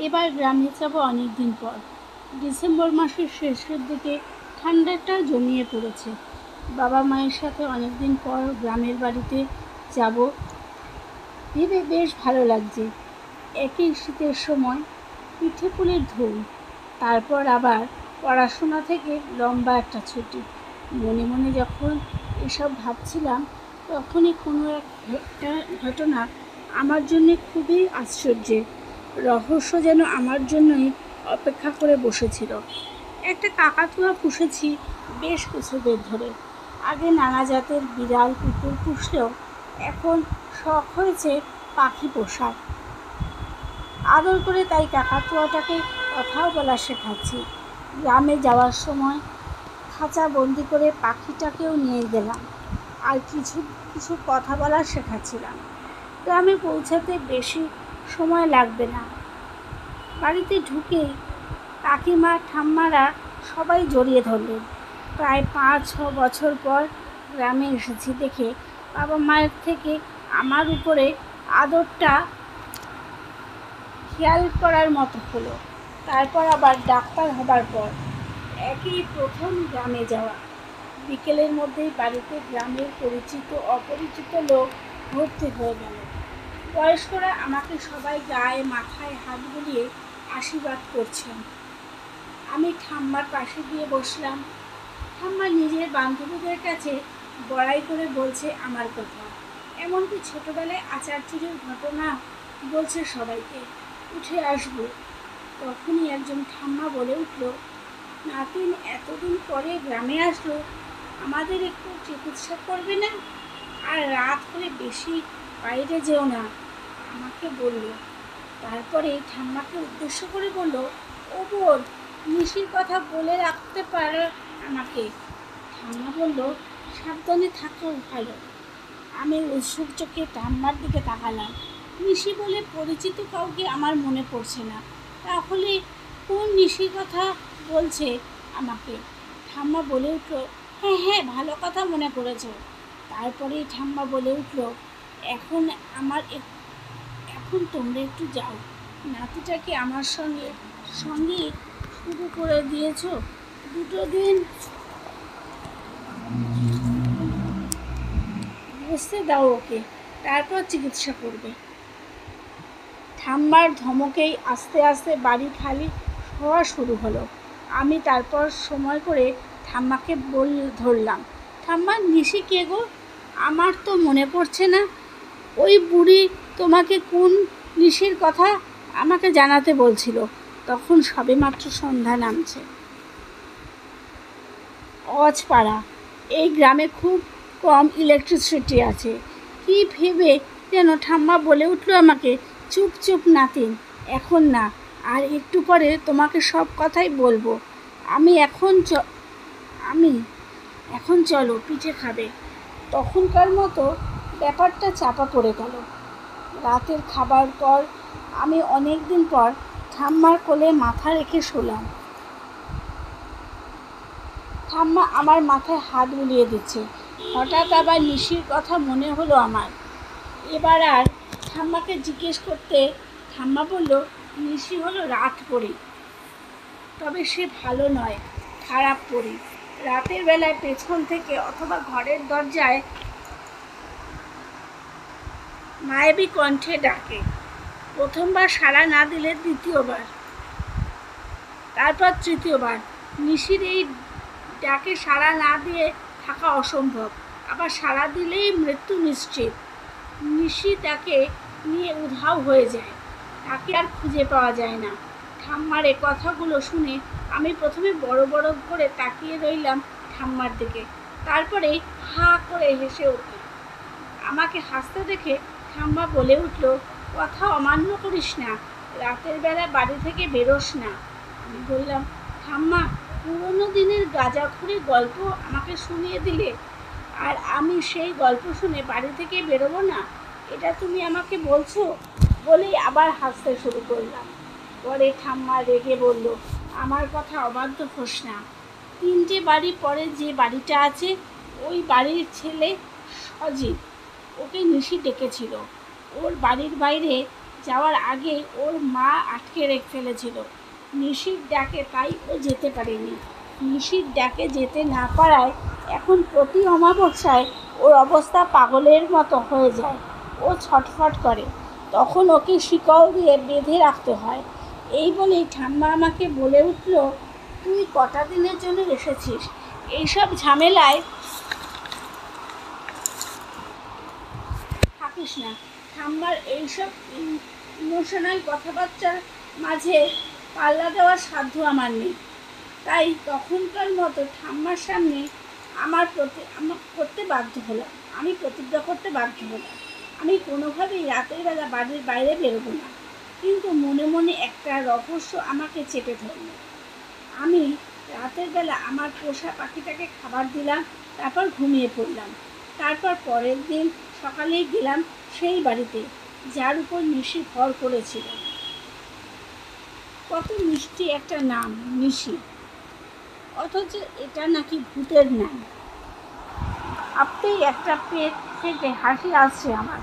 এবার গ্রামে যাব অনেক দিন পর। ডিসেম্বর মাসের শেষের দিকে ঠান্ডাটা জমিয়ে পড়েছে। বাবা মায়ের সাথে অনেকদিন পর গ্রামের বাড়িতে যাব ভেবে বেশ ভালো লাগছে। একই শীতের সময় পিঠে পুলির ধুম, তারপর আবার পড়াশোনা থেকে লম্বা একটা ছুটি। মনে মনে যখন এসব ভাবছিলাম তখনই কোনো একটা ঘটনা আমার জন্যে খুবই আশ্চর্যের। রহস্য যেন আমার জন্যই অপেক্ষা করে বসেছিল। একটা কাকাতুয়া পুষেছি বেশ কিছুদিন ধরে। আগে নানা জাতের বিড়াল কুকুর পুষলেও এখন শখ হয়েছে পাখি পোষার। আদর করে তাই কাকাতুয়াটাকে কথাও বলা শেখাচ্ছি। গ্রামে যাওয়ার সময় খাঁচা বন্দি করে পাখিটাকেও নিয়ে গেলাম, আর কিছু কিছু কথা বলা শেখাচ্ছিলাম। গ্রামে পৌঁছাতে বেশি সময় লাগবে না। বাড়িতে ঢুকেই কাকিমা ঠাম্মারা সবাই জড়িয়ে ধরলেন। প্রায় 5-6 বছর পর গ্রামে এসেছি দেখে বাবা মায়ের থেকে আমার উপরে আদরটা খেয়াল করার মতো হলো। তারপর আবার ডাক্তার হবার পর একই প্রথম গ্রামে যাওয়া। বিকেলের মধ্যেই বাড়িতে গ্রামের পরিচিত অপরিচিত লোক ভর্তি হয়ে গেল। বয়স্করা আমাকে সবাই গায়ে মাথায় হাত বুলিয়ে আশীর্বাদ করছেন। আমি ঠাম্মার পাশে গিয়ে বসলাম। ঠাম্মা নিজের বান্ধবীদের কাছে বড়াই করে বলছে আমার কথা, এমনকি ছোটবেলায় আচার চুরির ঘটনা বলছে সবাইকে। উঠে আসবো, তখনই একজন ঠাম্মা বলে উঠল, নাতিন এতদিন পরে গ্রামে আসলো, আমাদের একটু চিকিৎসা করবে না? আর রাত হলে বেশি বাইরে যেও না, আমাকে বলল। তারপরে ঠাম্মাকে উদ্দেশ্য করে বলল, ও বোন, নিশির কথা বলে রাখতে পারো আমাকে। ঠাম্মা বলল, সাবধানে থাকো ভালো। আমি উৎসুক চোখে ঠাম্মার দিকে তাকালাম। নিশি বলে পরিচিত কাউকে আমার মনে পড়ছে না। তাহলে কোন নিশির কথা বলছে আমাকে? ঠাম্মা বলে উঠল, হ্যাঁ হ্যাঁ, ভালো কথা মনে করেছ। তারপরেই ঠাম্মা বলে উঠল, এখন এখন তোমরা একটু যাও, নাতিটাকে আমার সঙ্গে শুরু করে দিয়েছ, 2 দিন বসতে দাও ওকে, তারপর চিকিৎসা করবে। ঠাম্মার ধমকেই আস্তে আস্তে বাড়ি খালি হওয়া শুরু হলো। আমি তারপর সময় করে ঠাম্মাকে ধরলাম, ঠাম্মা, নিশি কে গো? আমার তো মনে পড়ছে না। ওই বুড়ি তোমাকে কোন নিশির কথা আমাকে জানাতে বলছিল। তখন সবেমাত্র সন্ধ্যা নামছে। অজপাড়া, এই গ্রামে খুব কম ইলেকট্রিসিটি আছে। কি ভেবে যেন ঠাম্মা বলে উঠল আমাকে, চুপ চুপ নাতিন, এখন না, আর একটু পরে তোমাকে সব কথাই বলবো। আমি এখন চলো, পিঠে খাবে। তখনকার মতো ব্যাপারটা চাপা পড়ে গেল। রাতের খাবার পর আমি অনেক দিন পর ঠাম্মার কোলে মাথা রেখে শুলাম। ঠাম্মা আমার মাথায় হাত বুলিয়ে দিচ্ছে। হঠাৎ আবার নিশির কথা মনে হলো আমার। এবার আর ঠাম্মাকে জিজ্ঞেস করতে ঠাম্মা বলল, নিশি হলো রাত পড়ি, তবে সে ভালো নয়, খারাপ পড়ি। রাতের বেলায় পেছন থেকে অথবা ঘরের দরজায় মায়াবী কণ্ঠে ডাকে। প্রথমবার সাড়া না দিলে দ্বিতীয়বার, তারপর তৃতীয়বার। নিশির এই ডাকে সাড়া না দিয়ে থাকা অসম্ভব, আবার সাড়া দিলেই মৃত্যু নিশ্চিত। নিশি তাকে নিয়ে উধাও হয়ে যায়, তাকে আর খুঁজে পাওয়া যায় না। ঠাম্মার এ কথাগুলো শুনে আমি প্রথমে বড় বড় করে তাকিয়ে রইলাম ঠাম্মার দিকে, তারপরে হা করে হেসে উঠলাম। আমাকে হাসতে দেখে ঠাম্মা বলে উঠল, কথা অমান্য করিস না, রাতের বেলা বাড়ি থেকে বেরোস না। আমি বললাম, ঠাম্মা, পুরোনো দিনের গাঁজাখুরি গল্প আমাকে শুনিয়ে দিলে, আর আমি সেই গল্প শুনে বাড়ি থেকে বেরোবো না, এটা তুমি আমাকে বলছো? বলেই আবার হাসতে শুরু করলাম। পরে ঠাম্মা রেগে বলল, আমার কথা অবাধ্য হোস না। 3টে বাড়ি পরে যে বাড়িটা আছে, ওই বাড়ির ছেলে সজীব, ওকে নিশি ডেকেছিল। ওর বাড়ির বাইরে যাওয়ার আগে ওর মা আটকে রেখে ফেলেছিল নিশির ডাকে, তাই ও যেতে পারেনি। নিশির ডাকে যেতে না পারায় এখন প্রতি অমাবস্যায় ওর অবস্থা পাগলের মতো হয়ে যায়। ও ছটফট করে, তখন ওকে শিকল দিয়ে বেঁধে রাখতে হয়। এই বলেই ঠাম্মা আমাকে বলে উঠল, তুই কটা দিনের জন্য এসেছিস, এইসব ঝামেলায় থাকিস না। ঠাম্মার এইসব ইমোশনাল কথাবার্তার মাঝে পাল্লা দেওয়ার সাধ্য আমার নেই। তাই তখনকার মতো ঠাম্মার সামনে আমার করতে বাধ্য হলাম। আমি প্রতিজ্ঞা করতে বাধ্য হলাম, আমি কোনোভাবেই রাতের বেলা বাড়ির বাইরে বেরোবো না। কিন্তু মনে মনে একটা রহস্য আমাকে চেপে ধরল। আমি রাতের বেলা আমার পোষা পাখিটাকে খাবার দিলাম, তারপর ঘুমিয়ে পড়লাম। তারপর পরের দিন সকালেই গেলাম সেই বাড়িতে যার উপর নিশি ভর করেছিল। কত মিষ্টি একটা নাম, নিশি, অথচ এটা নাকি ভূতের নাম। ভাবতেই একটা পেট থেকে হাসি আসছে আমার।